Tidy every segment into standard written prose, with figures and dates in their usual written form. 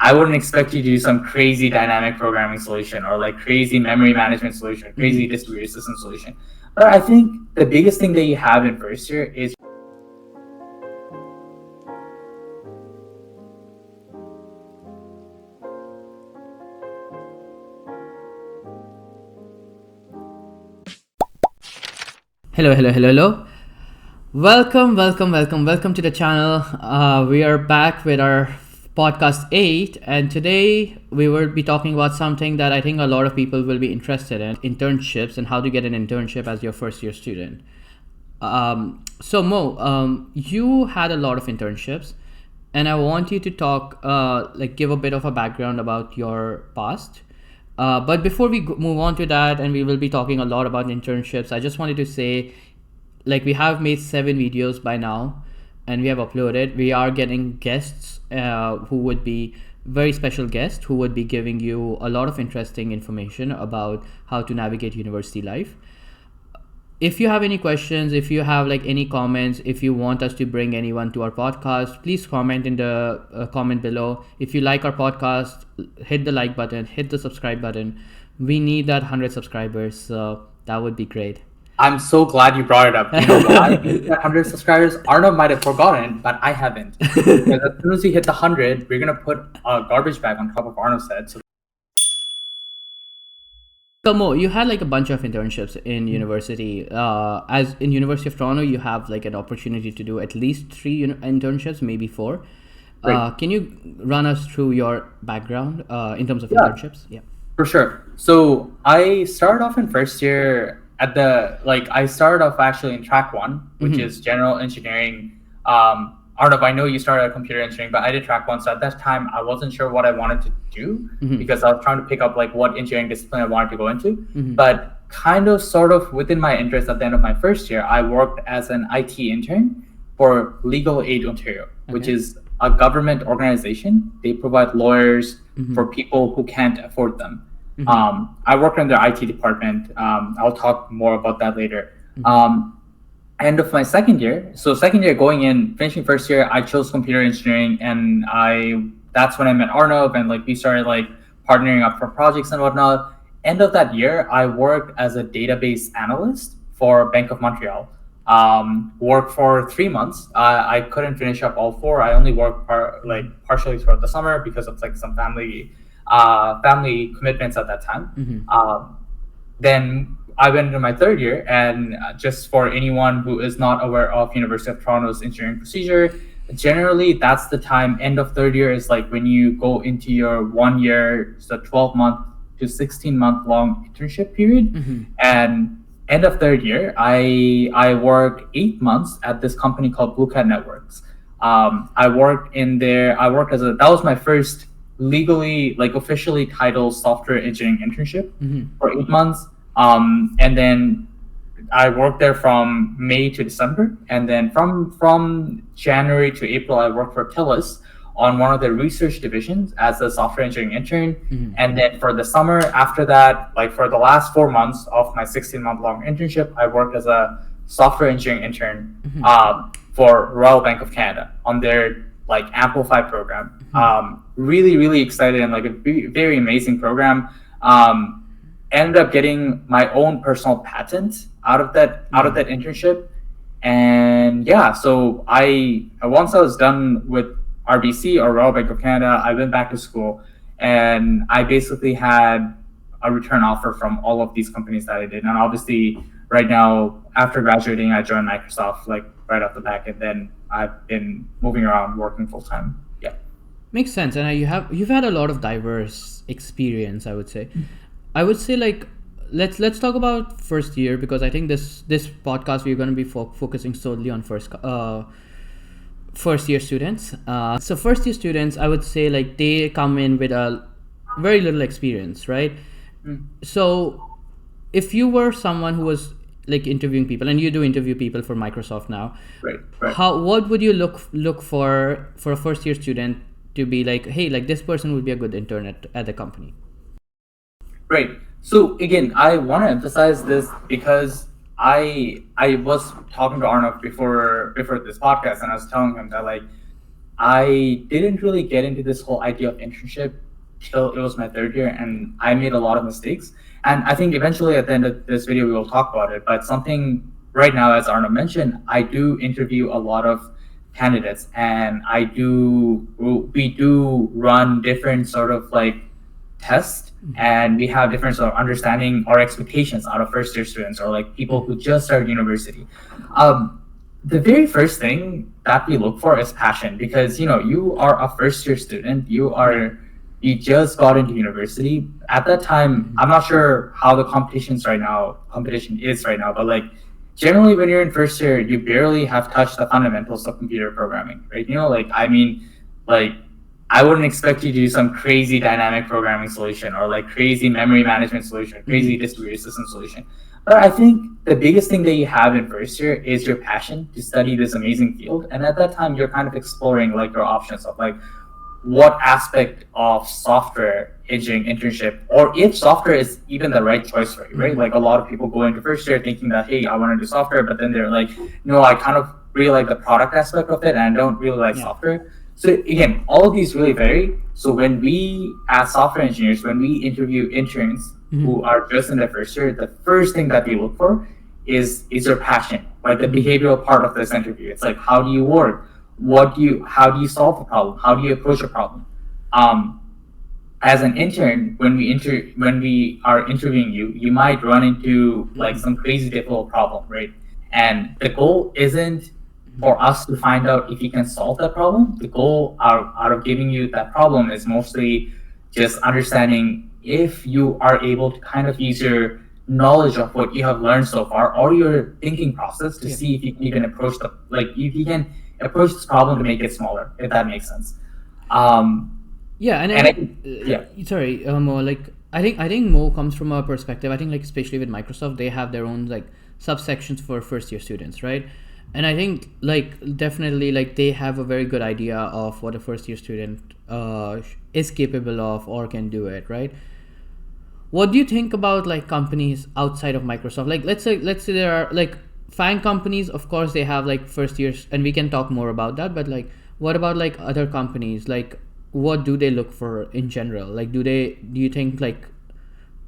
I wouldn't expect you to do some crazy dynamic programming solution or like crazy memory management solution, crazy distributed system solution. But I think the biggest thing that you have in first year is Hello. Welcome to the channel. We are back with our podcast 8, and today we will be talking about something that I think a lot of people will be interested in: internships and how to get an internship as your first year student. So Mo, you had a lot of internships, and I want you to talk, give a bit of a background about your past. But before we move on to that, and we will be talking a lot about internships, I just wanted to say, we have made 7 videos by now, and we have uploaded. We are getting guests who would be very special guests who would be giving you a lot of interesting information about how to navigate university life. If you have any questions, if you have any comments, if you want us to bring anyone to our podcast, please comment in the comment below. If you like our podcast, hit the like button, hit the subscribe button. We need that 100 subscribers, so that would be great. I'm so glad you brought it up. You know why? That 100 subscribers, Arnav might have forgotten, but I haven't. Because as soon as we hit the 100, we're gonna put a garbage bag on top of Arnav's head. So Mo, you had a bunch of internships in university. As in University of Toronto, you have an opportunity to do at least 3 internships, maybe 4. Right. Can you run us through your background in terms of internships? Yeah. For sure. So I started off in first year at I started off actually in track 1, which is general engineering. Arnav, I know you started at computer engineering, but I did track 1. So at that time, I wasn't sure what I wanted to do because I was trying to pick up what engineering discipline I wanted to go into. But kind of sort of within my interest at the end of my first year, I worked as an IT intern for Legal Aid Ontario, which is a government organization. They provide lawyers for people who can't afford them. I worked in their IT department. I'll talk more about that later. End of my second year, so second year going in, finishing first year, I chose computer engineering, and that's when I met Arnav, and we started partnering up for projects and whatnot. End of that year, I worked as a database analyst for Bank of Montreal. Worked for 3 months. I couldn't finish up all 4. I only worked partially throughout the summer because of some family commitments at that time. Then I went into my third year, and just for anyone who is not aware of University of Toronto's engineering procedure, generally that's the time. End of third year is when you go into your 1 year, so 12-month to 16-month long internship period. And end of third year, I worked 8 months at this company called Blue Cat Networks. I worked in there. That was my first legally officially titled software engineering internship for 8 months. And then I worked there from May to December, and then from January to April, I worked for TELUS on one of the research divisions as a software engineering intern. And then for the summer after that, for the last 4 months of my 16-month long internship, I worked as a software engineering intern for Royal Bank of Canada on their Amplify program. Really, really excited, and a very amazing program. Ended up getting my own personal patent out of that internship. And so once I was done with RBC, or Royal Bank of Canada, I went back to school, and I basically had a return offer from all of these companies that I did. And obviously right now, after graduating, I joined Microsoft right off the back, and then I've been moving around working full time. Makes sense. And you've had a lot of diverse experience, I would say. I would say let's talk about first year, because I think this podcast we're going to be focusing solely on first year students. So first year students, I would say they come in with a very little experience, right? So if you were someone who was interviewing people, and you do interview people for Microsoft now, right. What would you look for a first year student to be hey, this person would be a good intern at the company? Right. So again, I want to emphasize this because I was talking to Arnav before this podcast, and I was telling him that I didn't really get into this whole idea of internship till it was my third year, and I made a lot of mistakes. And I think eventually at the end of this video we will talk about it. But something right now, as Arnav mentioned, I do interview a lot of candidates, and we do run different sort of like tests, and we have different sort of understanding or expectations out of first year students or like people who just started university. The very first thing that we look for is passion, because you are a first year student, you just got into university at that time. I'm not sure how the competition is right now, but like generally when you're in first year, you barely have touched the fundamentals of computer programming, right? Like I wouldn't expect you to do some crazy dynamic programming solution or like crazy memory management solution, crazy distributed system solution. But I think the biggest thing that you have in first year is your passion to study this amazing field. And at that time, you're kind of exploring like your options of like what aspect of software engineering internship, or if software is even the right choice for you, right? Like a lot of people go into first year thinking that, hey, I want to do software, but then they're like, no, I kind of really like the product aspect of it and I don't really like software. So again, all of these really vary. So when we, as software engineers, when we interview interns who are just in their first year, the first thing that we look for is your passion, like the behavioral part of this interview. It's like, how do you work? How do you solve a problem? How do you approach a problem? As an intern, when we are interviewing you, you might run into like some crazy difficult problem, right? And the goal isn't for us to find out if you can solve that problem. The goal out of giving you that problem is mostly just understanding if you are able to kind of use your knowledge of what you have learned so far or your thinking process to see if you can even approach this problem to make it smaller, if that makes sense. Mo, like I think Mo comes from a perspective. I think like especially with Microsoft, they have their own like subsections for first year students, right? And I think like definitely like they have a very good idea of what a first year student is capable of or can do it, right? What do you think about like companies outside of Microsoft? Like let's say there are like FANG companies, of course they have like first years, and we can talk more about that, but like what about like other companies? Like what do they look for in general? Like do you think like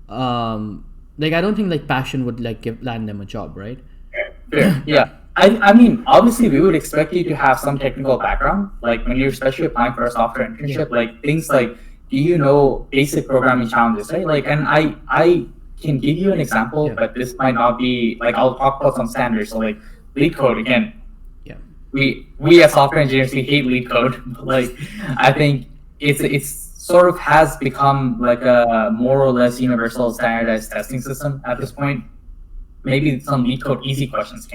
I don't think like passion would like land them a job, right? Yeah. I mean, obviously, we would expect you to have some technical background. Like when you're especially applying for a software internship, like things like, do you know basic programming challenges, right? Like, and I can give you an example, but this might not be like, I'll talk about some standards. So like lead code again. Yeah. We as software engineers, we hate lead code. Like, I think it's sort of has become like a more or less universal standardized testing system at this point. Maybe some lead code easy questions.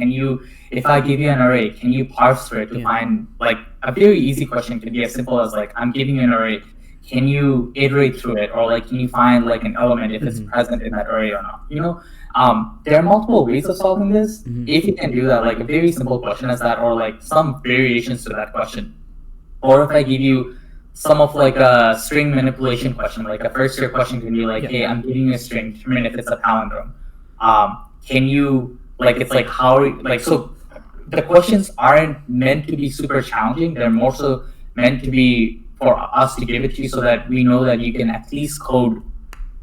If I give you an array, can you parse through it to find like a very easy question could be as simple as like, I'm giving you an array, can you iterate through it? Or like, can you find like an element if it's present in that array or not? There are multiple ways of solving this. If you can do that, like a very simple question as that, or like some variations to that question. Or if I give you some of like a string manipulation question, like a first year question can be like, hey, I'm giving you a string, determine if it's a palindrome. Can you it's like how like, so the questions aren't meant to be super challenging. They're more so meant to be for us to give it to you so that we know that you can at least code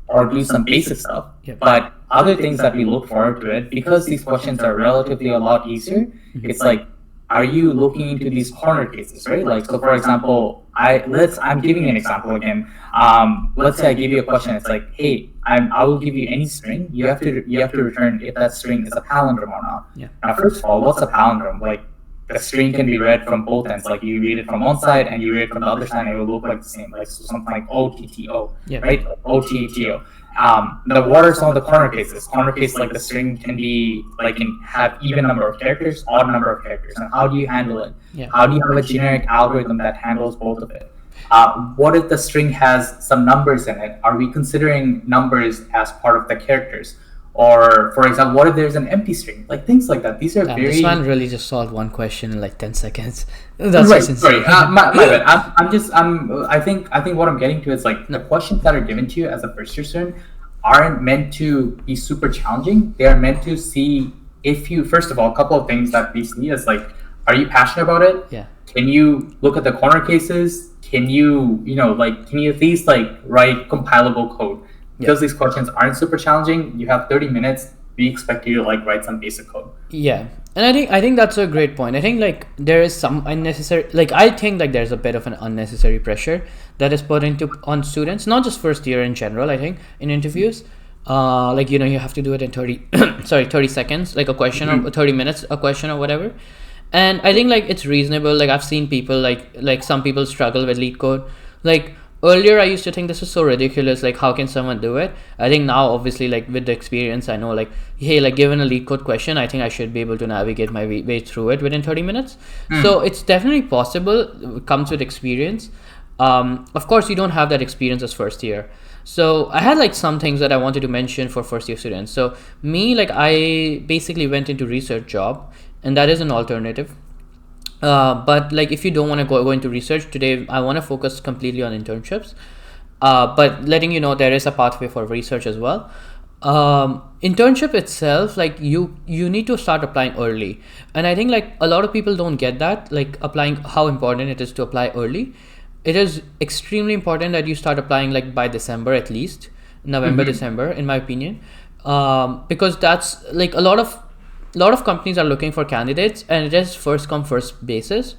or do some basic stuff. But other things that we look forward to it, because these questions are relatively a lot easier, it's like, are you looking into these corner cases, right? Like, so for example, I'm giving you an example again. Let's say I give you a question. It's like, hey, I will give you any string. You have to return if that string is a palindrome or not. Now, first of all, what's a palindrome? Like, the string can be read from both ends. Like, you read it from one side and you read it from the other side, and it will look like the same. Like, so something like OTTO, right? OTTO. What are some of the corner cases? Corner case, like the string can have even number of characters, odd number of characters. And how do you handle it? How do you have a generic algorithm that handles both of it? What if the string has some numbers in it? Are we considering numbers as part of the characters? Or, for example, what if there's an empty string? Like things like that. These are very. This one really just solved one question in like 10 seconds. That's right. Sorry, my bad. I think what I'm getting to is like the questions that are given to you as a first year student aren't meant to be super challenging. They are meant to see if you, first of all, a couple of things that we see is like Are you passionate about it? Yeah. Can you look at the corner cases? Can you, can you at least like write compilable code? Because these questions aren't super challenging. You have 30 minutes. We expect you to like write some basic code. Yeah. And I think that's a great point. I think like there is some unnecessary, like I think like there's a bit of an unnecessary pressure that is put on students, not just first year in general. I think in interviews, like you have to do it in 30 seconds, like a question or 30 minutes, a question or whatever. And I think like it's reasonable. Like I've seen people like some people struggle with lead code. Like earlier I used to think this was so ridiculous, like how can someone do it? I think now obviously like with the experience I know like, hey, like given a lead code question, I think I should be able to navigate my way through it within 30 minutes. So it's definitely possible. It comes with experience. Of course you don't have that experience as first year. So I had like some things that I wanted to mention for first year students. So me, like I basically went into research job, and that is an alternative. But like if you don't want to go into research today, I want to focus completely on internships. But letting you know there is a pathway for research as well. Internship itself, like you need to start applying early, and I think like a lot of people don't get that, like applying, how important it is to apply early. It is extremely important that you start applying like by December, at least November, December, in my opinion, because that's like a lot of companies are looking for candidates, and it is first come first basis.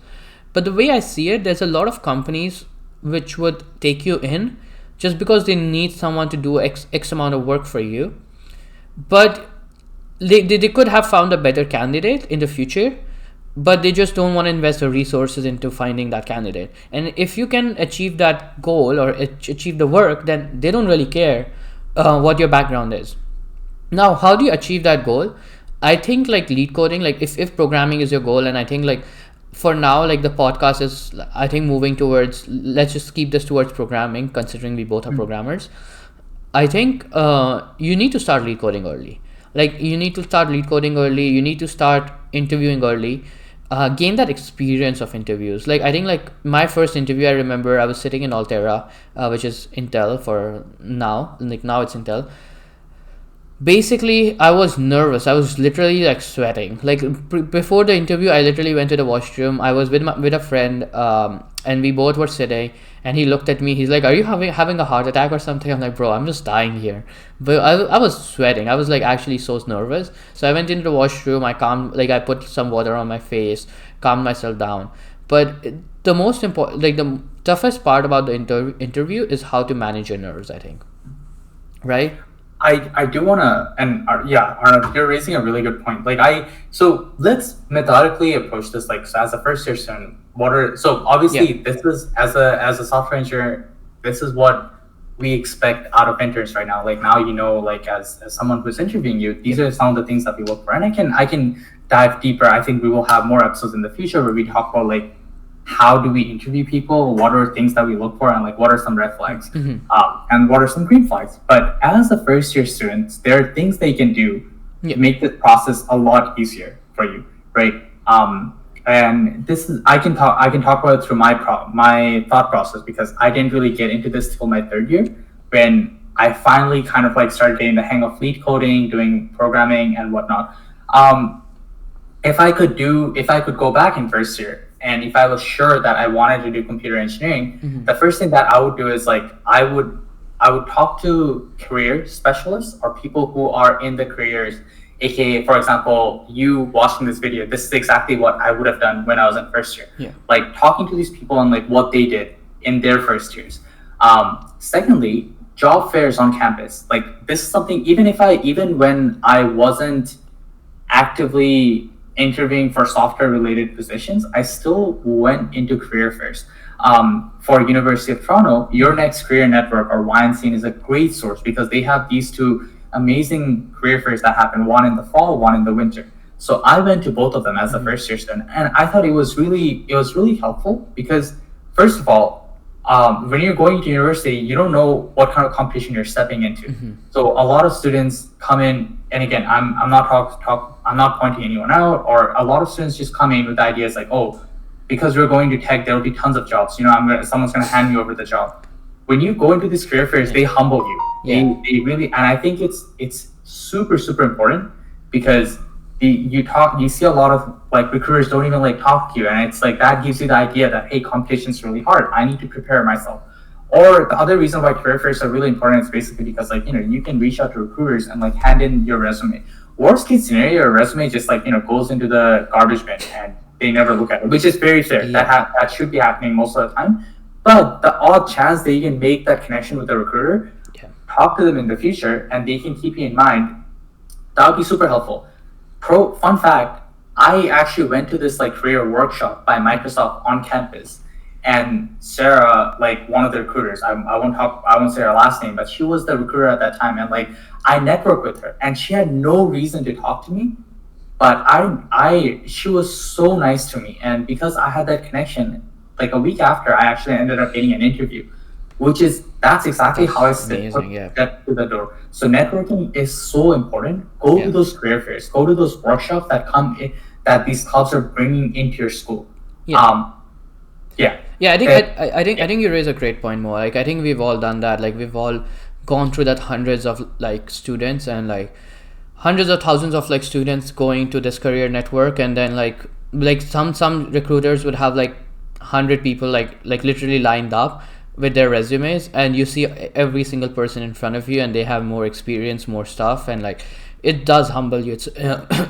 But the way I see it, there's a lot of companies which would take you in just because they need someone to do x amount of work for you, but they could have found a better candidate in the future, but they just don't want to invest the resources into finding that candidate. And if you can achieve that goal or achieve the work, then they don't really care what your background is. Now, how do you achieve that goal? I think like lead coding, like if programming is your goal, and I think like for now, like the podcast is, I think, moving towards, let's just keep this towards programming, considering we both are programmers. I think you need to start lead coding early. Like you need to start lead coding early. You need to start interviewing early. Gain that experience of interviews. Like I think like my first interview, I remember I was sitting in Altera, which is Intel for now. Like now it's Intel. Basically I was nervous. I was literally like sweating. Like before the interview, I literally went to the washroom. I was with a friend, and we both were sitting, and he looked at me. He's like, are you having a heart attack or something? I'm like, bro, I'm just dying here. But I was sweating. I was like actually so nervous. So I went into the washroom. I put some water on my face, calmed myself down. But the most important, like the toughest part about the interview is how to manage your nerves, I think. Right? I do want to, and Arnav, you're raising a really good point. So let's methodically approach this. Like, so as a first year student, obviously this is, as a software engineer, this is what we expect out of interns right now. Like now, like as someone who's interviewing you, these are some of the things that we look for. And I can dive deeper. I think we will have more episodes in the future where we talk about like, how do we interview people? What are things that we look for? And like, what are some red flags? And what are some green flags? But as a first year student, there are things they can do to make this process a lot easier for you, right? And this is, I can talk about it through my thought process, because I didn't really get into this till my third year, when I finally kind of like started getting the hang of lead coding, doing programming and whatnot. If I could go back in first year, and if I was sure that I wanted to do computer engineering, the first thing that I would do is like I would talk to career specialists or people who are in the careers, aka, for example, you watching this video, this is exactly what I would have done when I was in first year. Like talking to these people and like what they did in their first years. Secondly, job fairs on campus. Like this is something, even when I wasn't actively interviewing for software related positions, I still went into career fairs. For University of Toronto, Your Next Career Network, or YNCN, is a great source because they have these two amazing career fairs that happen, one in the fall, one in the winter. So I went to both of them as a first year student, and I thought it was really helpful because, first of all, when you're going to university, you don't know what kind of competition you're stepping into. So a lot of students come in, and again, I'm not pointing anyone out, or a lot of students just come in with ideas like, oh, because we're going to tech, there'll be tons of jobs. Someone's gonna hand me over the job. When you go into these career fairs, they humble you. They really, and I think it's super, super important, because you see a lot of like recruiters don't even like talk to you, and it's like that gives you the idea that hey, competition is really hard. I need to prepare myself. Or the other reason why career fairs are really important is basically because like you can reach out to recruiters and like hand in your resume. Worst case scenario, your resume just like goes into the garbage bin and they never look at it, which is very fair. Yeah. That should be happening most of the time. But the odd chance that you can make that connection with the recruiter, Yeah. talk to them in the future, and they can keep you in mind, that would be super helpful. Fun fact, I actually went to this like career workshop by Microsoft on campus, and Sarah, like one of the recruiters, I won't say her last name, but she was the recruiter at that time, and like I networked with her, and she had no reason to talk to me, but she was so nice to me, and because I had that connection, like a week after, I actually ended up getting an interview, that's exactly how I Amazing, yeah. get to the door. So networking is so important. Go to those career fairs, go to those workshops that these clubs are bringing into your school. Yeah. Yeah. Yeah, I think you raise a great point, Mo. Like I think we've all done that. Like we've all gone through that, hundreds of like students and like hundreds of thousands of like students going to this career network, and then like some recruiters would have like 100 people like literally lined up with their resumes, and you see every single person in front of you, and they have more experience, more stuff, and like it does humble you. It's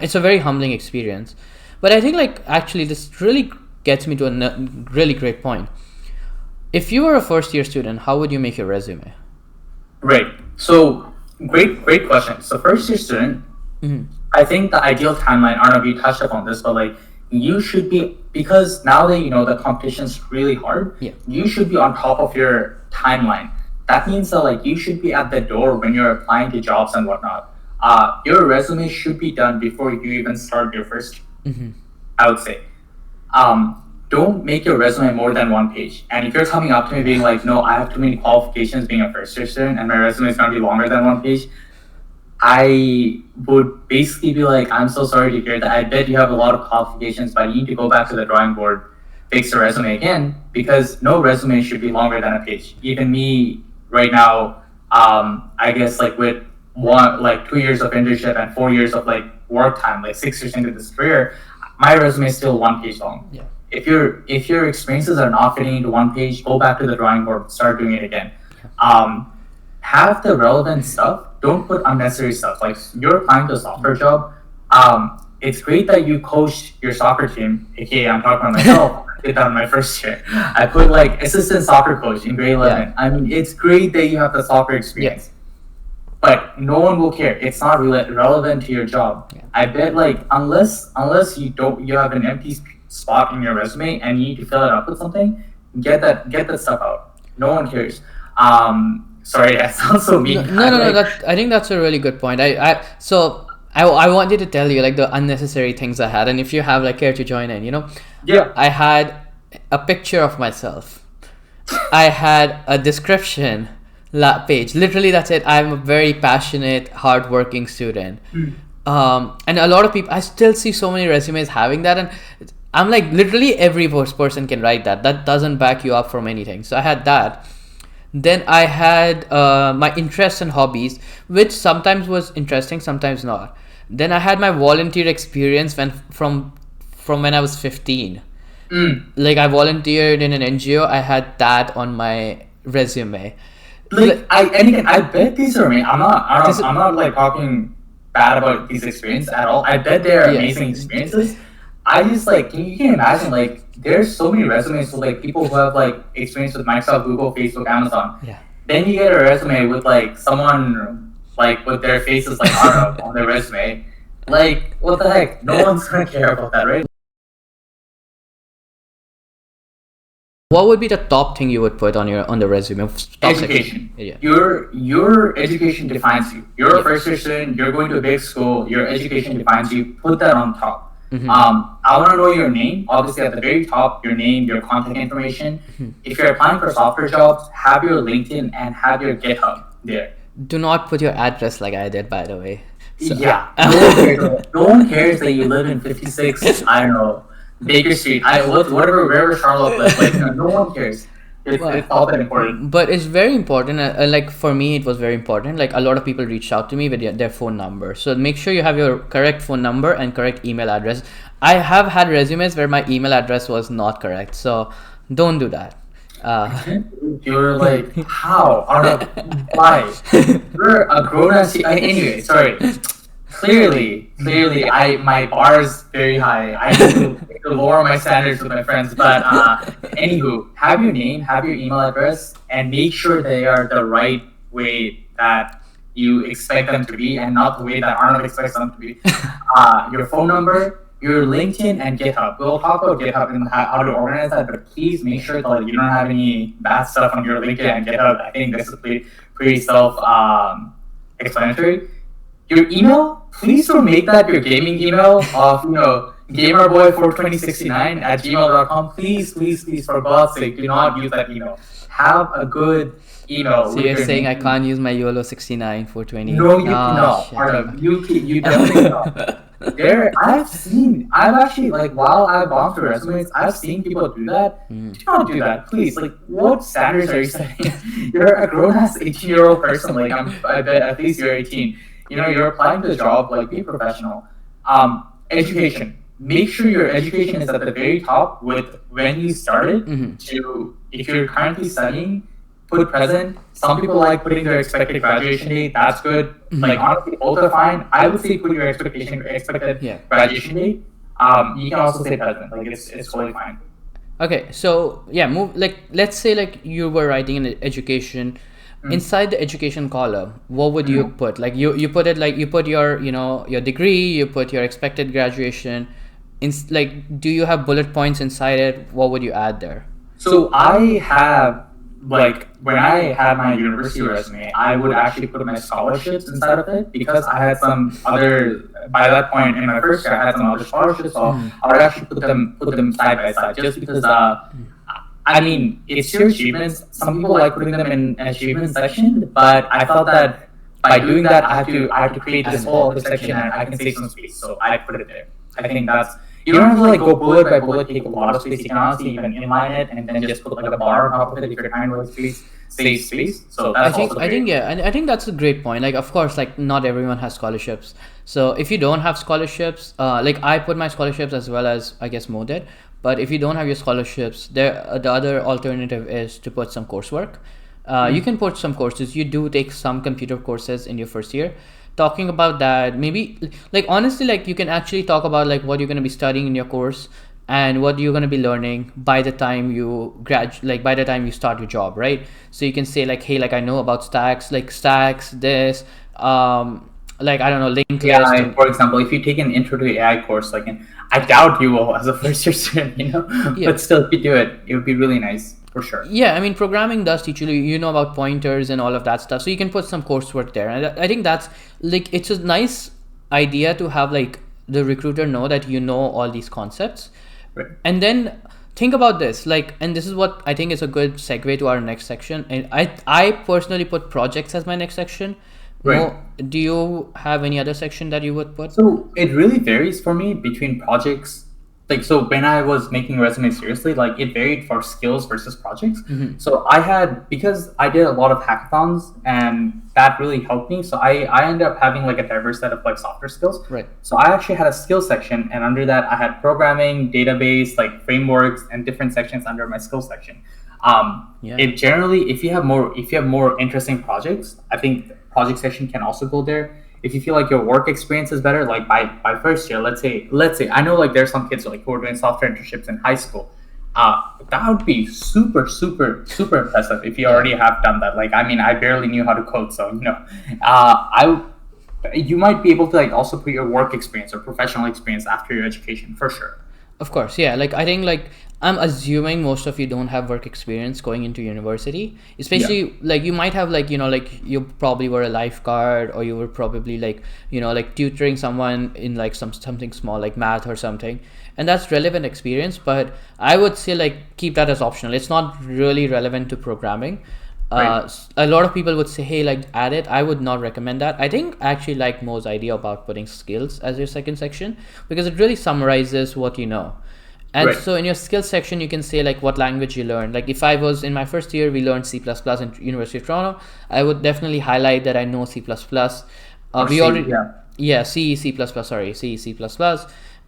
it's a very humbling experience. But I think like actually this really gets me to a really great point. If you were a first year student, how would you make your resume? Right. So great question. So first year student, I think the ideal timeline, Arnav, you touched upon this, but like you should be, because now that the competition's really hard, you should be on top of your timeline. That means that like you should be at the door when you're applying to jobs and whatnot. Your resume should be done before you even start your first year, I would say. Don't make your resume more than one page. And if you're coming up to me being like, no, I have too many qualifications being a first year student and my resume is going to be longer than one page, I would basically be like, I'm so sorry to hear that. I bet you have a lot of qualifications, but you need to go back to the drawing board, fix the resume again, because no resume should be longer than a page. Even me right now, I guess like with 2 years of internship and 4 years of like work time, like 6 years into this career, my resume is still one page long. Yeah. If your experiences are not fitting into one page, go back to the drawing board, start doing it again. Have the relevant stuff. Don't put unnecessary stuff. Like you're applying to a software job. It's great that you coached your soccer team. Okay, I'm talking about myself. I did that in my first year. I put like assistant soccer coach in grade 11. I mean, it's great that you have the soccer experience. But no one will care. It's not relevant to your job. I bet like unless you have an empty spot in your resume and you need to fill it up with something, get that stuff out. No one cares. Sorry, that sounds so mean. No. I think that's a really good point. I wanted to tell you like the unnecessary things I had, and if you have like care to join in, Yeah. I had a picture of myself. I had a description page. Literally, that's it. I'm a very passionate, hardworking student. And a lot of people, I still see so many resumes having that, and I'm like, literally every person can write that. That doesn't back you up from anything. So I had that. Then I had my interests and hobbies, which sometimes was interesting, sometimes not. Then I had my volunteer experience from when I was 15. Like I volunteered in an NGO. I had that on my resume. Like I bet these are amazing. I'm not like talking bad about these experiences at all. I bet they're amazing experiences. I just like you can imagine like there's so many resumes with like people who have like experience with Microsoft, Google, Facebook, Amazon. Yeah. Then you get a resume with like someone like with their faces like Arnav on their resume. Like what the heck? No one's gonna care about that, right? What would be the top thing you would put on the resume? Education. Yeah. Your education defines you. You're a first year student. You're going to a big school. Your education defines you. Put that on top. I want to know your name. Obviously, at the very top, your name, your contact information. If you're applying for software jobs, have your LinkedIn and have your GitHub there. Do not put your address like I did, by the way. So, yeah. No one cares that you live in 56, I don't know, Baker Street, wherever Charlotte lives. Like, no one cares. It's all that important. But it's very important. Like for me, it was very important. Like a lot of people reached out to me with their phone number. So make sure you have your correct phone number and correct email address. I have had resumes where my email address was not correct. So don't do that. You're like, how? Arnav, why? You're a grown-ass. Anyway, sorry. Clearly, my bar is very high. I need to lower my standards with my friends. But anywho, have your name, have your email address, and make sure they are the right way that you expect them to be, and not the way that Arnav expects them to be. Your phone number, your LinkedIn, and GitHub. We'll talk about GitHub and how to organize that, but please make sure that you don't have any bad stuff on your LinkedIn and GitHub. I think this is pretty self-explanatory. Your email, please don't make that your gaming email of, gamerboy42069@gmail.com. Please, for God's sake, do not use that email. Have a good email. So you're saying I can't use my YOLO 69 420? No, you cannot. You definitely cannot. I've actually, like, while I've gone through resumes, I've seen people do that. Do not do that, please. Like, what standards are you setting? You're a grown-ass 18-year-old person. Like, I bet at least you're 18. You're applying to a job, like, be professional. Education. Make sure your education is at the very top with when you started if you're currently studying, put present. Some people like putting their expected graduation date. That's good. Like, honestly, both are fine. I would say put your expected graduation date. You can also say present. Like, it's totally fine. Okay, so let's say like you were writing an education. Inside the education column, what would you put? Like you put it like you put your your degree, you put your expected graduation. Do you have bullet points inside it? What would you add there? So I have, like, when I had my university resume, I would actually put my scholarships inside of it, because I had some other, by that point in my first year, I had some other scholarships, so I would actually put them side by side, just because I mean, it's your achievements. Some people like putting them in an achievement section, but I felt that by doing that, I have to create this whole other section, and I can save some space, so I put it there. I think that's, you don't have to like go bullet by bullet, take a lot of space. You can honestly even inline it and then just put like a bar on top of it if you're trying to save space. So that's I think that's a great point. Like, of course, like not everyone has scholarships. So if you don't have scholarships, like I put my scholarships as well as I guess Mo did. But if you don't have your scholarships, the other alternative is to put some coursework. You can put some courses. You do take some computer courses in your first year. Talking about that, maybe like honestly, like you can actually talk about like what you're going to be studying in your course and what you're going to be learning by the time you graduate, like by the time you start your job, right? So you can say like, hey, like I know about stacks, this, like I don't know, linked list. For example, if you take an intro to AI course, like I doubt you will as a first year student, but still, if you do it, it would be really nice. For sure. Yeah, I mean, programming does teach you about pointers and all of that stuff. So you can put some coursework there. And I think that's like, it's a nice idea to have like the recruiter know that you know all these concepts. Right. And then think about this, like, and this is what I think is a good segue to our next section. And I personally put projects as my next section. Right. Do you have any other section that you would put? So it really varies for me between projects. Like, so when I was making resumes seriously, like it varied for skills versus projects. So because I did a lot of hackathons and that really helped me. So I ended up having like a diverse set of like software skills. Right. So I actually had a skills section, and under that I had programming, database, like frameworks, and different sections under my skills section. It generally, if you have more interesting projects, I think the project section can also go there. If you feel like your work experience is better, like by first year, let's say, I know like there's some kids like who are doing software internships in high school. That would be super impressive if you already have done that. Like, I mean, I barely knew how to code, so you might be able to like also put your work experience or professional experience after your education for sure. Of course, yeah. Like I think like I'm assuming most of you don't have work experience going into university, especially like you might have like, like you probably were a lifeguard, or you were probably like, like tutoring someone in like something small like math or something. And that's relevant experience, but I would say like keep that as optional. It's not really relevant to programming. Right. A lot of people would say, hey, like add it. I would not recommend that. I think I actually like Mo's idea about putting skills as your second section, because it really summarizes what you know. And Right. so in your skills section, you can say like what language you learned. Like if I was in my first year, we learned C++ in University of Toronto. I would definitely highlight that I know C++. Or We C, already, yeah. yeah, C++,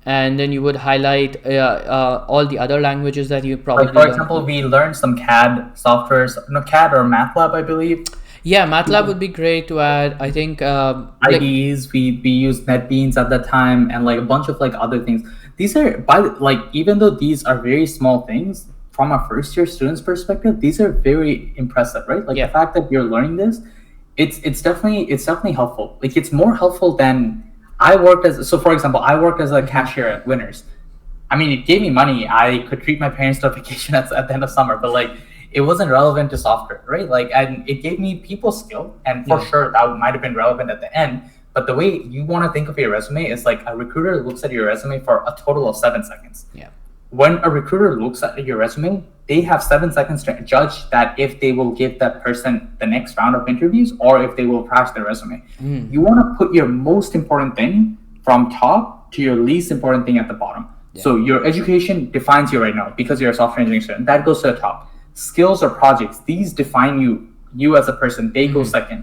and then you would highlight all the other languages that you Like probably for learned. example, we learned some CAD softwares, no CAD or MATLAB, I believe. Yeah, MATLAB would be great to add. I think like IDEs, we used NetBeans at that time, and like a bunch of like other things. These are like even though these are very small things from a first year student's perspective, these are very impressive, right? Like the yeah, fact that you're learning this, it's definitely helpful. Like it's more helpful than I worked as. So for example, I worked as a cashier at Winners. I mean, it gave me money. I could treat my parents to a vacation at the end of summer, but like it wasn't relevant to software, right? Like, and it gave me people skill, and for Yeah. sure that might have been relevant at the end. But the way you want to think of your resume is like a recruiter looks at your resume for a total of 7 seconds. yeah. When a recruiter looks at your resume, they have 7 seconds to judge that if they will give that person the next round of interviews or if they will trash their resume. You want to put your most important thing from top to your least important thing at the bottom. So your education defines you right now because you're a software engineering student. That goes to the top. Skills or projects, these define you as a person. They go second.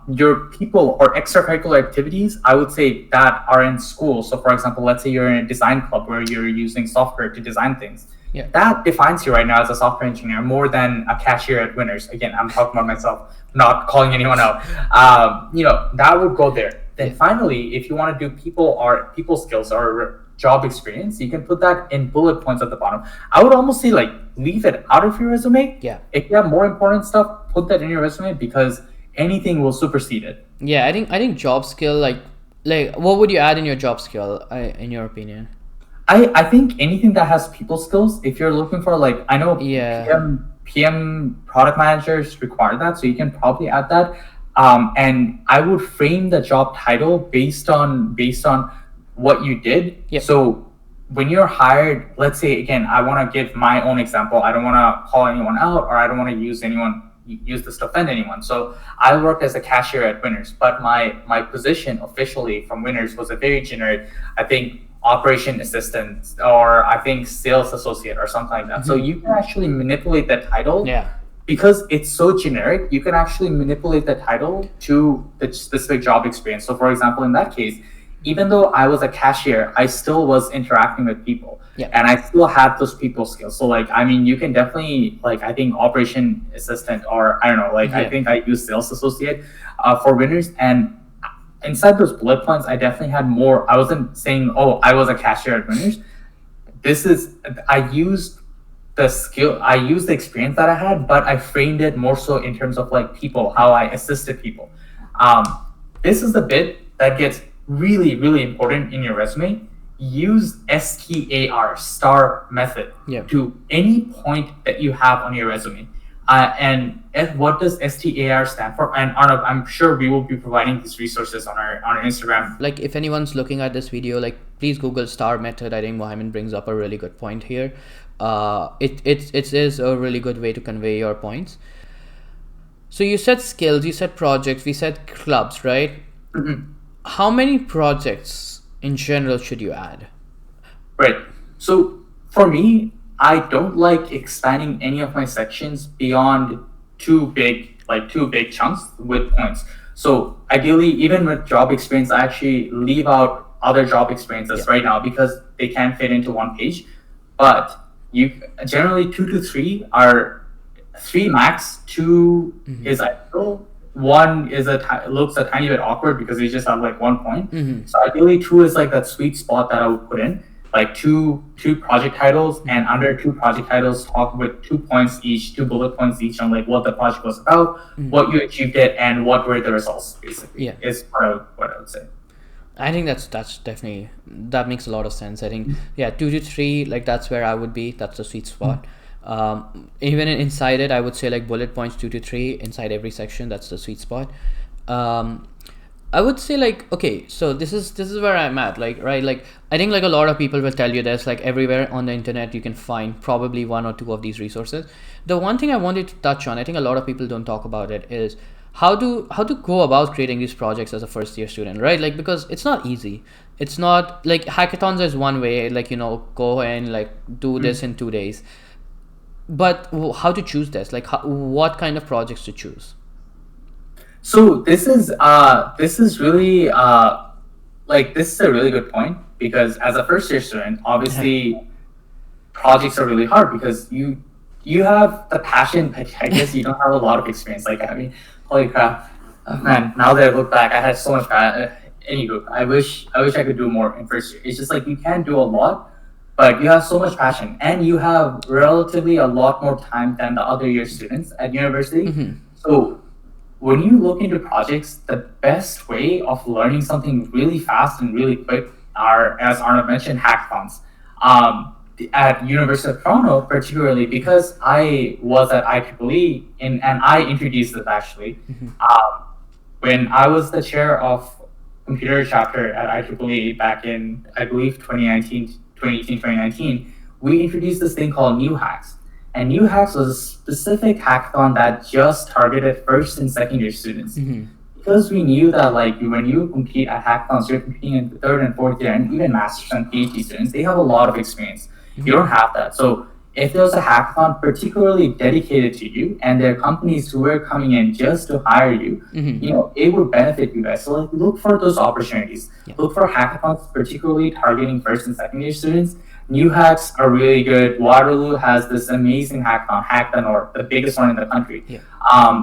Your people or extracurricular activities, I would say that are in school. So for example, let's say you're in a design club where you're using software to design things. Yeah. That defines you right now as a software engineer more than a cashier at Winners. Again, I'm talking about myself, not calling anyone out. That would go there. Then finally, if you want to do people skills or job experience, you can put that in bullet points at the bottom. I would almost say like leave it out of your resume. Yeah. If you have more important stuff, put that in your resume because anything will supersede it. Yeah, I think job skill, like what would you add in your job skill, in your opinion? I think anything that has people skills, if you're looking for like, I know Yeah. PM product managers require that, so you can probably add that. And I would frame the job title based on what you did. Yep. So when you're hired, let's say again, I want to give my own example. I don't want to call anyone out, or I don't want to use this to offend anyone. So I worked as a cashier at Winners, but my position officially from Winners was a very generic, I think, operation assistant, or I think sales associate or something like that. So you can actually manipulate that title. Yeah. Because it's so generic, you can actually manipulate the title to the specific job experience. So for example, in that case, even though I was a cashier, I still was interacting with people. Yeah. And I still had those people skills. So like, I mean, you can definitely, like, I think operation assistant, or I don't know, like, I think I used sales associate for Winners. And inside those bullet points, I definitely had more. I wasn't saying, oh, I was a cashier at Winners. I used the experience that I had, but I framed it more so in terms of like people, how I assisted people. This is the bit that gets really, really important in your resume. Use STAR method to any point that you have on your resume. And what does STAR stand for? And Arnav, I'm sure we will be providing these resources on our Instagram. Like if anyone's looking at this video, like please Google STAR method. I think Mohammed brings up a really good point here. It is a really good way to convey your points. So you said skills, you said projects, we said clubs, right? How many projects in general should you add? Right. So for me, I don't like expanding any of my sections beyond two big chunks with points. So ideally, even with job experience, I actually leave out other job experiences right now because they can't fit into one page. But you generally 2 to 3 are 3 max. 2 is ideal. 1 is looks a tiny bit awkward because you just have like 1 point. So ideally 2 is like that sweet spot that I would put in. Like two project titles, and under 2 project titles talk with 2 points each, 2 bullet points each on like what the project was about, what you achieved it, and what were the results basically. Is what I would say. I think that's definitely, that makes a lot of sense. I think 2 to 3, like that's where I would be. That's the sweet spot. Even inside it, I would say like bullet points 2 to 3 inside every section. That's the sweet spot. I would say like, okay, so this is where I'm at, like, right? Like, I think like a lot of people will tell you this, like everywhere on the internet, you can find probably 1 or 2 of these resources. The one thing I wanted to touch on, I think a lot of people don't talk about it, is how to go about creating these projects as a first year student, right? Like, because it's not easy. It's not like hackathons is one way, like, go and like do this in 2 days. But how to choose this? Like, what kind of projects to choose? So this is really this is a really good point, because as a first year student, obviously projects are really hard because you have the passion, but I guess you don't have a lot of experience. Like, I mean, holy crap, man! Now that I look back, I had so much passion. Anywho, I wish I could do more in first year. It's just like you can do a lot, but you have so much passion, and you have relatively a lot more time than the other year students at university. So when you look into projects, the best way of learning something really fast and really quick are, as Arnav mentioned, hackathons. At University of Toronto, particularly because I was at IEEE, and I introduced this actually. When I was the chair of computer chapter at IEEE back in, I believe, 2019, we introduced this thing called New Hacks. And New Hacks was a specific hackathon that just targeted first and second year students. Because we knew that, like, when you compete at hackathons, you're competing in the third and fourth year, and even master's and PhD students, they have a lot of experience. You don't have that. So if there was a hackathon particularly dedicated to you, and there are companies who were coming in just to hire you, it would benefit you guys. So, like, look for those opportunities. Look for hackathons particularly targeting first and second year students. New Hacks are really good. Waterloo has this amazing hackathon, or the biggest one in the country.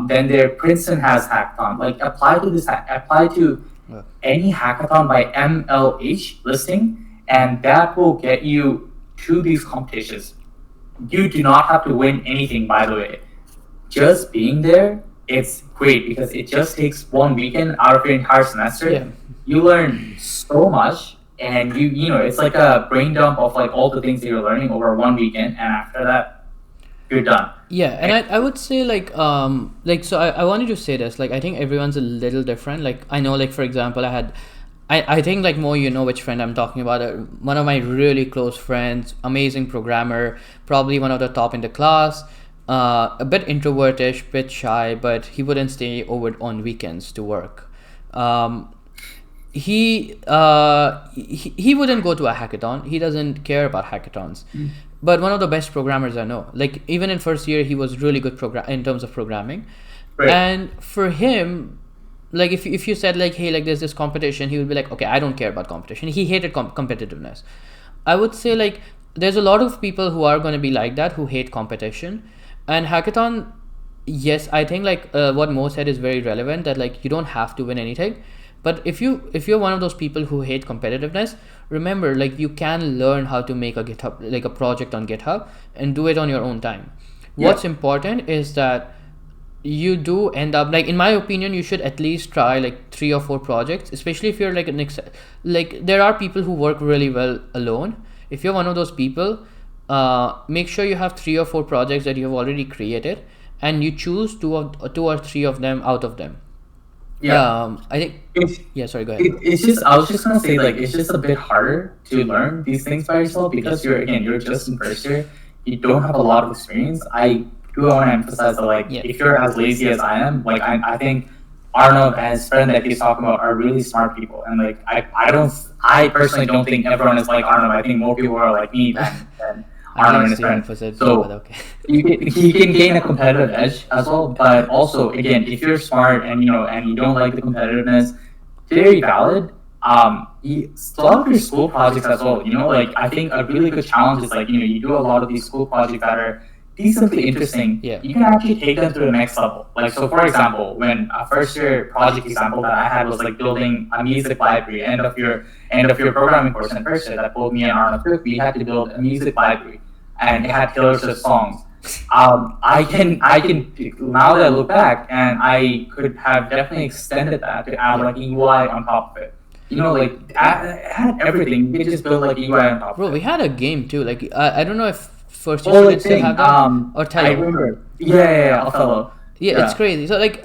Then Princeton has hackathon. Like, apply to any hackathon by MLH listing, and that will get you to these competitions. You do not have to win anything, by the way. Just being there, it's great because it just takes one weekend out of your entire semester. You learn so much, and it's like a brain dump of like all the things that you're learning over one weekend, and after that, you're done. And I would say so I wanted to say this, like, I think everyone's a little different. Like, I know, like, for example, I think, like, Mo, which friend I'm talking about. One of my really close friends, amazing programmer, probably one of the top in the class, a bit introvertish, bit shy, but he wouldn't stay over on weekends to work. He wouldn't go to a hackathon. He doesn't care about hackathons. But one of the best programmers I know. Like, even in first year, he was really good in terms of programming. Right. And for him, like, if you said, like, hey, like, there's this competition, he would be like, okay, I don't care about competition. He hated competitiveness. I would say, like, there's a lot of people who are going to be like that, who hate competition. And hackathon, yes, I think, like, what Mo said is very relevant, that, like, you don't have to win anything. But if you're one of those people who hate competitiveness, remember, like, you can learn how to make a GitHub, like, a project on GitHub, and do it on your own time. What's important is that you do end up, like, in my opinion, you should at least try like 3 or 4 projects, especially if you're like there are people who work really well alone. If you're one of those people, make sure you have 3 or 4 projects that you have already created, and you choose 2 or 3 of them out of them. I think sorry, go ahead. It's just, I was just gonna say, like, it's just a bit harder to learn these things by yourself because you're just in first year. You don't have a lot of experience. I want to emphasize that, like, if you're as lazy as I am, like, I think Arnav and his friend that he's talking about are really smart people, and like, I personally don't think everyone is like Arnav. I think more people are like me than Arnav and his friend. So he can gain a competitive edge as well. But also, again, if you're smart and and you don't like the competitiveness, very valid. A lot of your school projects as well. Like, I think a really good challenge is, like, you do a lot of these school projects that are decently interesting. You can actually take them to the next level. Like, so for example, when a first year project example that I had was like building a music library, end of your programming course in first year that both me and Arnav took, we had to build a music library, and it had Taylor Swift songs. I can now that I look back, and I could have definitely extended that to add like UI on top of it. Like, it had everything. We could just build like UI on top of it. Bro, we had a game too. Like, I don't know if first year students still have that, or Othello. I remember. Yeah, Othello. Yeah, it's crazy. So like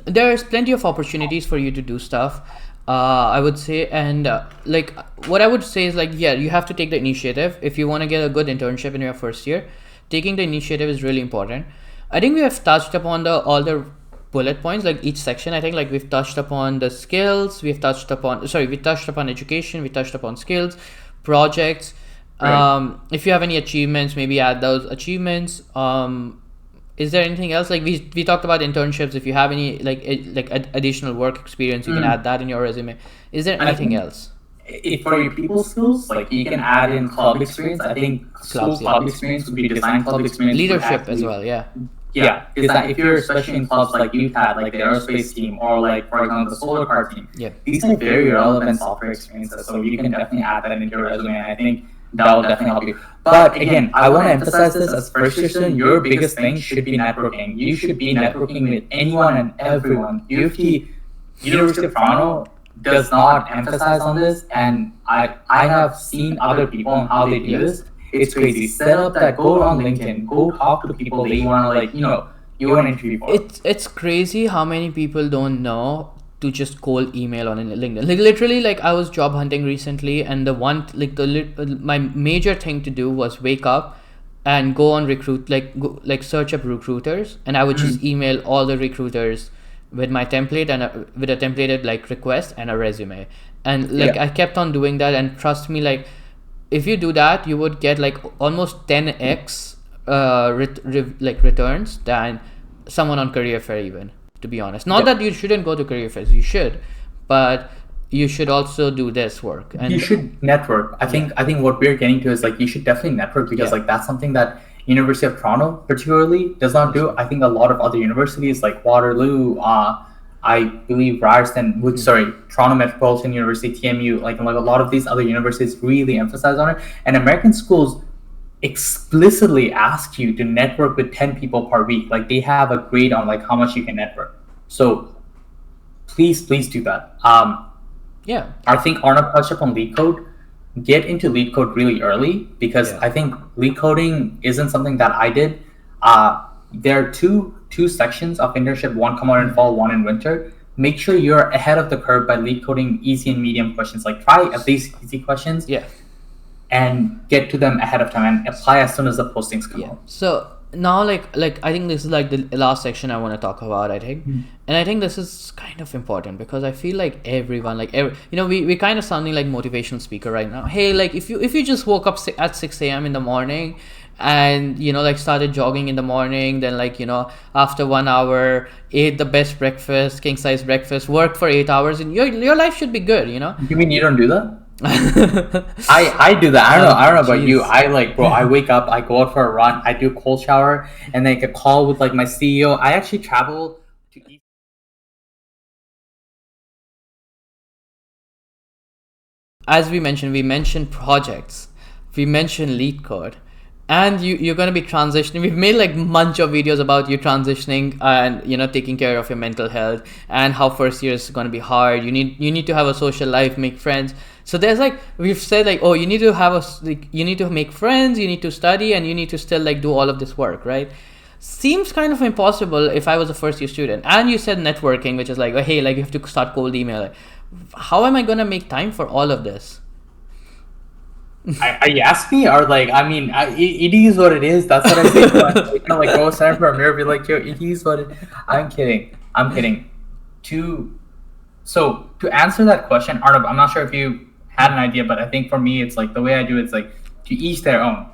there's plenty of opportunities for you to do stuff, I would say. And like, what I would say is, like, you have to take the initiative if you want to get a good internship in your first year. Taking the initiative is really important. I think we have touched upon all the bullet points, like each section. I think like we've touched upon the skills, we touched upon education, we touched upon skills, projects. Right. If you have any achievements, maybe add those achievements. Is there anything else? Like we talked about internships. If you have any additional work experience, you can add that in your resume. Is there anything else? If for your people skills, like you can add in club experience. I think Clubs, yeah. club experience would be design club experience. would Leadership as actually- well, yeah. Yeah, because if you're especially in clubs like you've had, like the aerospace team or like for example the solar car team, Yeah. these are very relevant software experiences. So you can definitely add that into your resume, and I think that will definitely help you. But again, I want to emphasize this as first year student, your biggest thing should be networking. You should be networking with anyone and everyone. University of Toronto does not emphasize on this, and I have seen other people on how they do this. It's crazy. Set up that, go on LinkedIn, go talk to people that you want to you want to interview for. It's crazy how many people don't know to just cold email on LinkedIn. Like literally, like I was job hunting recently, and my major thing to do was wake up and go on search up recruiters, and I would just email all the recruiters with my template and with a templated like request and a resume, and I kept on doing that, and trust me, like if you do that, you would get like almost 10x returns than someone on career fair, even, to be honest. Not that you shouldn't go to career fairs, you should, but you should also do this work, and you should network. I think what we're getting to is like you should definitely network, because like that's something that University of Toronto particularly does not do. I think a lot of other universities like Waterloo, I believe Ryerson, Toronto Metropolitan University, TMU, like a lot of these other universities really emphasize on it. And American schools explicitly ask you to network with 10 people per week. Like they have a grade on like how much you can network. So please do that. I think Arnav touched upon lead code. Get into lead code really early, because I think lead coding isn't something that I did. There are two sections of internship, one come out in fall, one in winter. Make sure you're ahead of the curve by lead coding easy and medium questions. Like try at least easy questions, and get to them ahead of time and apply as soon as the postings come out. So now like I think this is like the last section I want to talk about, I think. And I think this is kind of important, because I feel like everyone, we kind of sounding like motivational speaker right now. Hey, like if you just woke up at 6 a.m. in the morning and started jogging in the morning, then after 1 hour ate the best breakfast, king size breakfast, worked for 8 hours, and your life should be good. You mean you don't do that? I do that. I don't know about you. I wake up, I go out for a run, I do a cold shower, and then a call with like my CEO. I actually travel to eat. As we mentioned projects, we mentioned lead code, and you're going to be transitioning. We've made like bunch of videos about you transitioning and taking care of your mental health, and how first year is going to be hard. You need to have a social life, make friends. So there's we've said you need to have you need to make friends, you need to study, and you need to still do all of this work, right? Seems kind of impossible if I was a first year student. And you said networking, which is hey, you have to start cold email. How am I going to make time for all of this? Are you asking me, or it is what it is. That's what I say. Go stand for a mirror, be like, yo, it is what it. I'm kidding. So to answer that question, Arnav, I'm not sure if you had an idea, but I think for me, it's the way I do it's to each their own.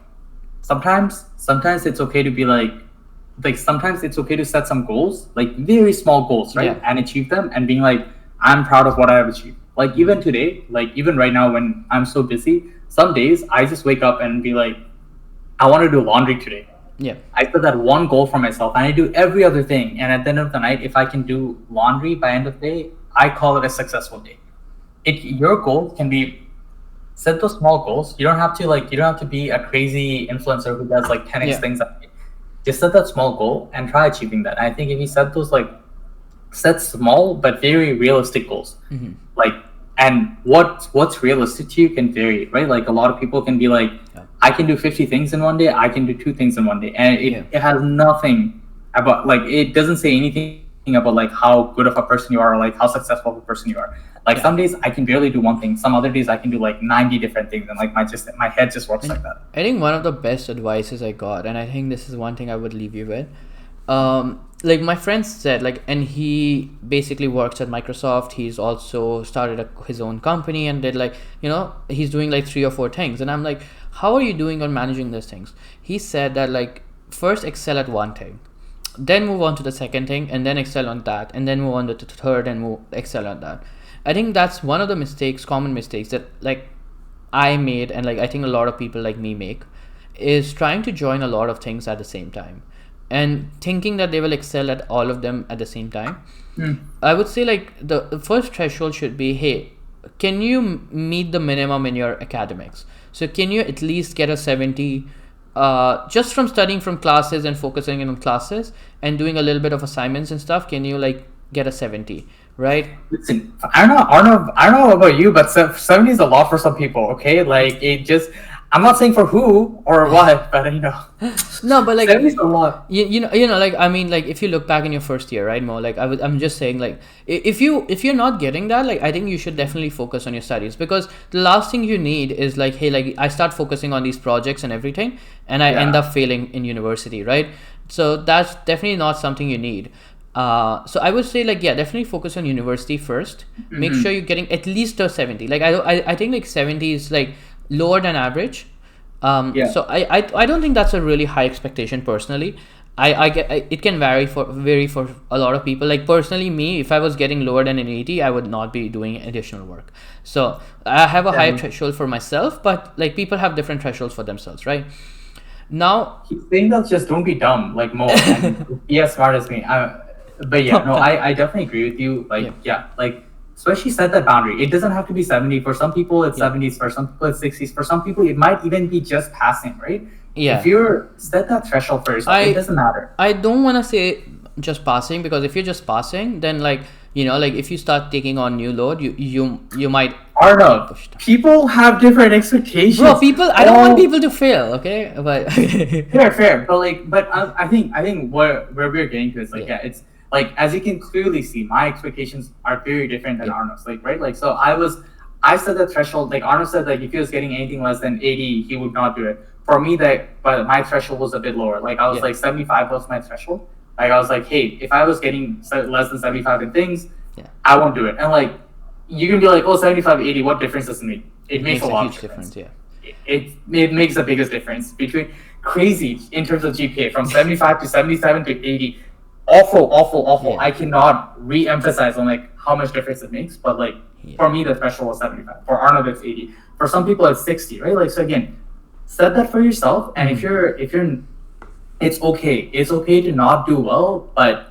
Sometimes it's okay to be sometimes it's okay to set some goals, very small goals, right? And achieve them, and being I'm proud of what I have achieved. Even today, even right now when I'm so busy, some days I just wake up and be I want to do laundry today. I set that one goal for myself, and I do every other thing. And at the end of the night, if I can do laundry by end of the day, I call it a successful day. Your goal can be set those small goals. You don't have to be a crazy influencer who does 10x things a day. Just set that small goal and try achieving that. And I think if you set those set small but very realistic goals, and what's realistic to you can vary, right? A lot of people can be I can do 50 things in one day, I can do 2 things in one day, and it has nothing about it doesn't say anything about how good of a person you are, or how successful of a person you are. Some days I can barely do one thing, some other days I can do 90 different things, and my head just works like that. I think one of the best advices I got, and I think this is one thing I would leave you with, like my friend said, like, and he basically works at Microsoft. He's also started his own company and did like, he's doing like 3 or 4 things. And I'm like, how are you doing on managing those things? He said that like first excel at one thing, then move on to the second thing, and then excel on that, and then move on to the third and move excel on that. I think that's one of the common mistakes that like I made, and like I think a lot of people like me make, is trying to join a lot of things at the same time and thinking that they will excel at all of them at the same time. I would say like the first threshold should be, hey, can you meet the minimum in your academics? So can you at least get a 70 just from studying from classes and focusing in on classes and doing a little bit of assignments and stuff? Can you like get a 70, right? Listen, I don't know about you, but 70 is a lot for some people. Okay, like it just. I'm not saying for who or what, but No, but like 70 is a lot. like I mean, like if you look back in your first year, right, Mo? Like I'm just saying, like if you're not getting that, like I think you should definitely focus on your studies, because the last thing you need is like, hey, like I start focusing on these projects and everything, and I end up failing in university, right? So that's definitely not something you need. So I would say like, yeah, definitely focus on university first. Make sure you're getting at least a 70. Like I think like 70 is like lower than average. So I don't think that's a really high expectation personally. It can vary for a lot of people. Like personally, me, if I was getting lower than an 80, I would not be doing additional work. So I have a high threshold for myself, but like people have different thresholds for themselves, right? Now, He's saying that just don't be dumb, like Mo, and be as smart as me. But yeah, no, I definitely agree with you. Like, like especially set that boundary. It doesn't have to be 70. For some people, it's 70s. For some people, it's 60s. For some people, it might even be just passing, right? Yeah. If you're set that threshold first, it doesn't matter. I don't want to say just passing, because if you're just passing, then like, like if you start taking on new load, you might. Arnav, people have different expectations. Bro, I don't want people to fail, okay? But fair. But I think where we're getting to is like, it's. Like, as you can clearly see, my expectations are very different than Arnav's. Like, right? Like, so I set the threshold. Like Arnav said, like if he was getting anything less than 80, he would not do it. For me, but my threshold was a bit lower. Like I was like 75 was my threshold. Like I was like, hey, if I was getting less than 75 in things, I won't do it. And like, you can be like, oh, 75, 80, what difference does it make? It makes a lot of difference. It makes the biggest difference between crazy in terms of GPA from 75 to 77 to 80. Awful. I cannot re-emphasize on like how much difference it makes, but like for me the threshold was 75. For Arnav it's 80. For some people it's 60, right? Like, so again, set that for yourself, and if you're it's okay. It's okay to not do well, but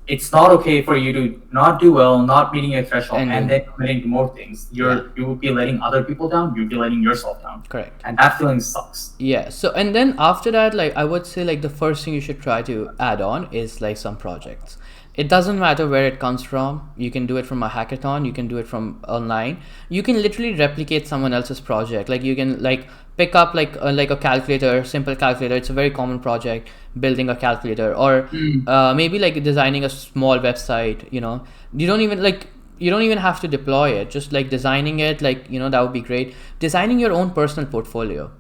it's not okay for you to not do well, not meeting your threshold, and then committing to more things. You would be letting other people down. You'd be letting yourself down. Correct. And that feeling sucks. Yeah. So, and then after that, like I would say, like the first thing you should try to add on is like some projects. It doesn't matter where it comes from. You can do it from a hackathon. You can do it from online. You can literally replicate someone else's project. Like you can like pick up like a calculator, simple calculator. It's a very common project, building a calculator, or maybe like designing a small website. You don't even have to deploy it. Just like designing it, like that would be great. Designing your own personal portfolio.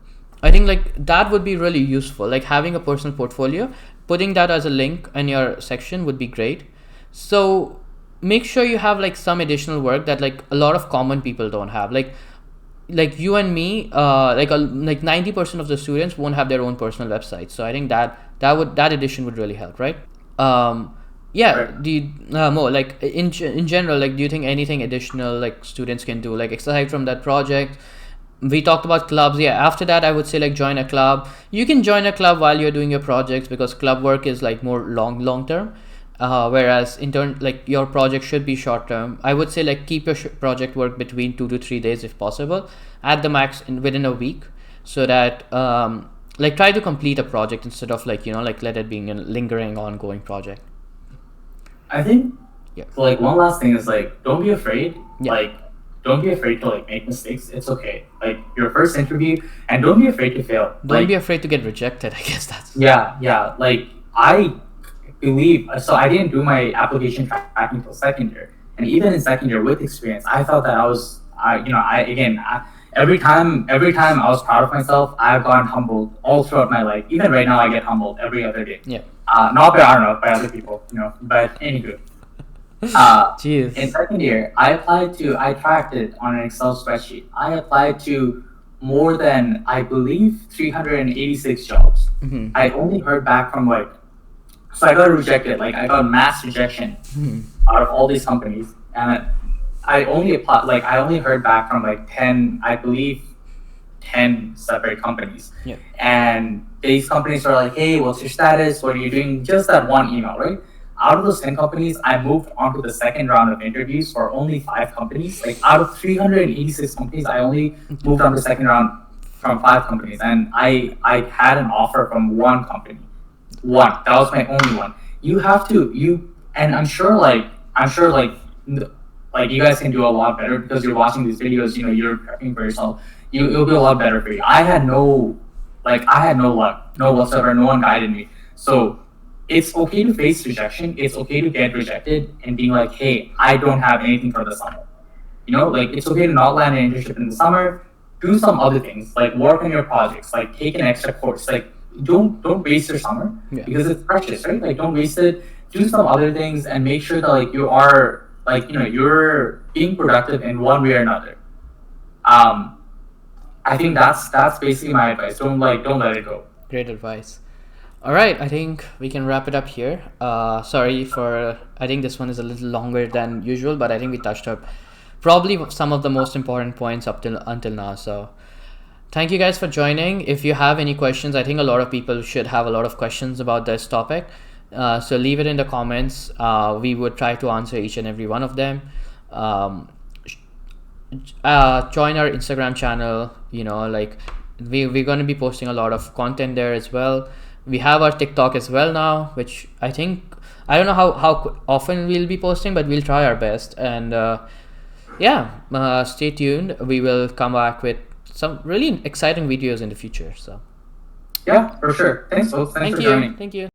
I think like that would be really useful. Like having a personal portfolio, putting that as a link in your section would be great. So make sure you have like some additional work that like a lot of common people don't have. Like you and me, like 90% of the students won't have their own personal websites. So I think that addition would really help, right? Right. Do you, more like in general, like do you think anything additional like students can do, like aside from that project? We talked about clubs. After that I would say like join a club. You can join a club while you're doing your projects, because club work is like more long term, whereas like your project should be short term. I would say like keep your project work between 2 to 3 days if possible, at the max within a week, so that like try to complete a project instead of like like let it being a lingering ongoing project. I think like one last thing is like don't be afraid. Like don't be afraid to like make mistakes. It's okay. Like your first interview, and don't be afraid to fail. Don't be afraid to get rejected. I guess that's like I believe so. I didn't do my application tracking until second year, and even in second year with experience, I thought that every time I was proud of myself, I've gotten humbled all throughout my life. Even right now, I get humbled every other day. Yeah. Not by Arnav, by other people, But anywho, Jeez. in second year, I tracked it on an Excel spreadsheet. I applied to more than, I believe, 386 jobs. I only heard back from so I got rejected. Like, I got mass rejection out of all these companies, and I only heard back from 10, I believe, 10 separate companies. Yeah. And these companies are like, hey, what's your status? What are you doing? Just that one email, right? Out of those 10 companies, I moved on to the second round of interviews for only 5 companies. Like, out of 386 companies, I only moved on to the second round from 5 companies. And I had an offer from one company. One. That was my only one. You have to, and I'm sure you guys can do a lot better because you're watching these videos, you're prepping for yourself. It'll be a lot better for you. I had no luck, no whatsoever. No one guided me. So it's okay to face rejection. It's okay to get rejected and being like, hey, I don't have anything for the summer. It's okay to not land an internship in the summer. Do some other things, like work on your projects, like take an extra course. Like, don't waste your summer because it's precious, right? Like, don't waste it. Do some other things and make sure that you are you're being productive in one way or another. I think that's basically my advice. Don't let it go. Great advice. All right, I think we can wrap it up here. Sorry for, I think this one is a little longer than usual, but I think we touched up probably some of the most important points until now. So thank you guys for joining. If you have any questions, I think a lot of people should have a lot of questions about this topic. So leave it in the comments. We would try to answer each and every one of them. Join our Instagram channel. We're going to be posting a lot of content there as well. We have our TikTok as well now, which I don't know how often we'll be posting, but we'll try our best. And stay tuned. We will come back with some really exciting videos in the future. So yeah, for sure. Thanks, folks. Thanks for joining. Thank you.